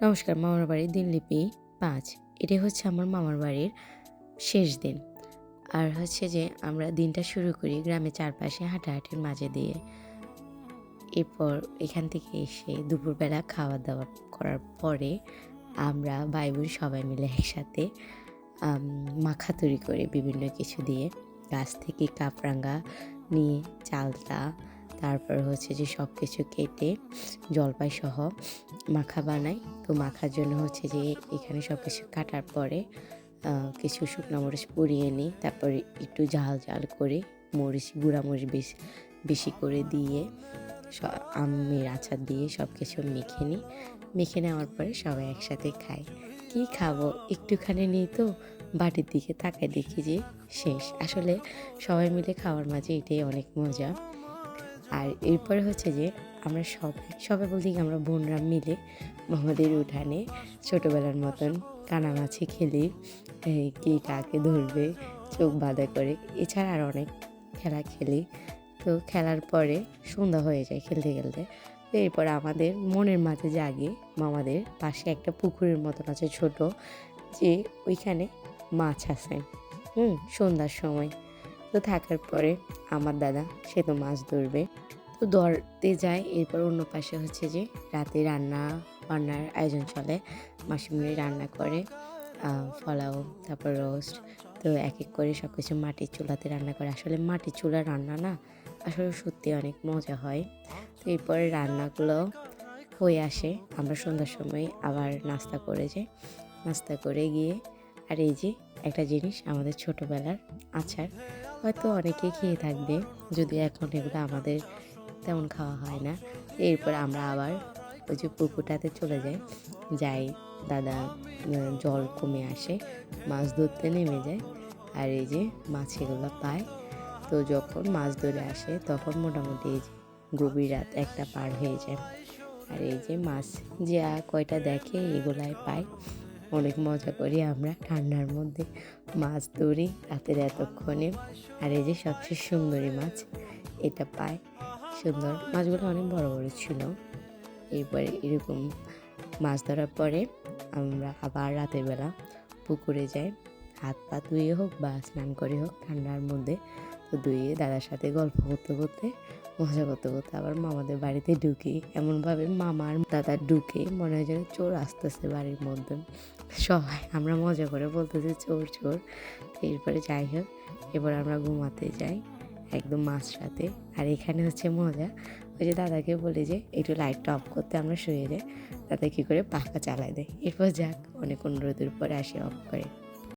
নমস্কার, মামার বাড়ির দিনলিপি ৫। এটাই হচ্ছে আমার মামার বাড়ির শেষ দিন। আর হচ্ছে যে আমরা দিনটা শুরু করি গ্রামের চারপাশে হাঁটাহাঁটির মাঝে দিয়ে। এরপর এখান থেকে এসে দুপুরবেলা খাওয়া-দাওয়া করার পরে আমরা ভাই-বোন সবাই মিলে একসাথে আম মাখা তৈরি করি বিভিন্ন কিছু দিয়ে। গাছ থেকে কাপরাঙা নিয়ে চালতা, তারপর হচ্ছে যে সবকিছু কেটে জলপাইসহ মাখা বানাই। তো মাখার জন্য হচ্ছে যে এখানে সবকিছু কাটার পরে কিছু শুকনা মরিচ পুড়িয়ে নিই। তারপরে একটু ঝাল করে গুঁড়া মরিচ বেশি করে দিয়ে স আমের আচার দিয়ে সবকিছু মেখে নিই। মেখে নেওয়ার পরে সবাই একসাথে খাই। কি খাবো? একটুখানি নিই তো বাটির দিকে তাকাই দেখি যে শেষ। আসলে সবাই মিলে খাওয়ার মাঝে এটাই অনেক মজা। আর এরপরে হচ্ছে যে আমরা সবাই বলতে কি আমরা বোনরা মিলে মামাদের উঠানে ছোটোবেলার মতন কানামাছি খেলি। কে কাকে ধরবে চোখ বাঁধা করে। এছাড়া আর অনেক খেলা খেলি। তো খেলার পরে সন্ধ্যা হয়ে যায় খেলতে। তো এরপর আমাদের মনের মাঝে জাগে মামাদের পাশে একটা পুকুরের মতন আছে ছোট, যে ওইখানে মাছ আছে। সন্ধ্যার সময়। তো থাকার পরে আমার দাদা সে তো মাছ ধরবে। তো ধরতে যায়। এরপর অন্য পাশে হচ্ছে যে রাতে বান্নার আয়োজন চলে। মাসিমণি রান্না করে পোলাও, তারপর রোস্ট। তো এক করে সব কিছু মাটির চুলাতে রান্না করে। আসলে মাটির চুলার রান্না না আসলে সত্যি অনেক মজা হয়। তো এরপরে রান্নাগুলো হয়ে আসে। আমরা সন্ধ্যার সময় আবার নাস্তা করে যাই। নাস্তা করে গিয়ে আর এই যে একটা জিনিস আমাদের ছোটোবেলার আচার, হয়তো অনেকেই খেয়ে থাকবে, যদিও এখন এগুলো আমাদের তেমন খাওয়া হয় না। এরপর আমরা আবার ওই যে পুকুরটাতে চলে যাই। দাদা জল কমে আসে, মাছ ধরতে নেমে যায়। আর এই যে মাছ এগুলো পায়। তো যখন মাছ ধরে আসে তখন মোটামুটি এই যে গভীর রাত ১টা পার হয়ে যায়। আর এই যে মাছ যা কয়টা দেখে এগুলাই পায়। অনেক মজা করি আমরা ঠান্ডার মধ্যে মাছ ধরি রাতের এতক্ষণে। আর এই যে সবচেয়ে সুন্দরী মাছ এটা পায়। সুন্দর মাছগুলো অনেক বড় ছিল। এরপরে এরকম মাছ ধরার পরে আমরা আবার রাতের বেলা পুকুরে যাই। হাত পা ধুয়ে হোক বা স্নান করে হোক ঠান্ডার মধ্যে, তো ধুয়ে দাদার সাথে গল্প করতে মজা করতে আবার মামাদের বাড়িতে ঢুকি। এমনভাবে মামার দাদা ঢুকে মনে হয় যেন চোর আসতেছে বাড়ির মধ্যে। সবাই আমরা মজা করে বলতেছি চোর। তো এরপরে যাই হোক, এবার আমরা ঘুমাতে যাই একদম মাঝরাতে। আর এখানে হচ্ছে মজা, ওই যে দাদাকে বলি যে একটু লাইটটা অফ করতে, আমরা শুয়ে যাই। দাদা কী করে পাখা চালায় দেয়। এরপর যাক অনেক অনুরোধের পরে আসি অফ করে।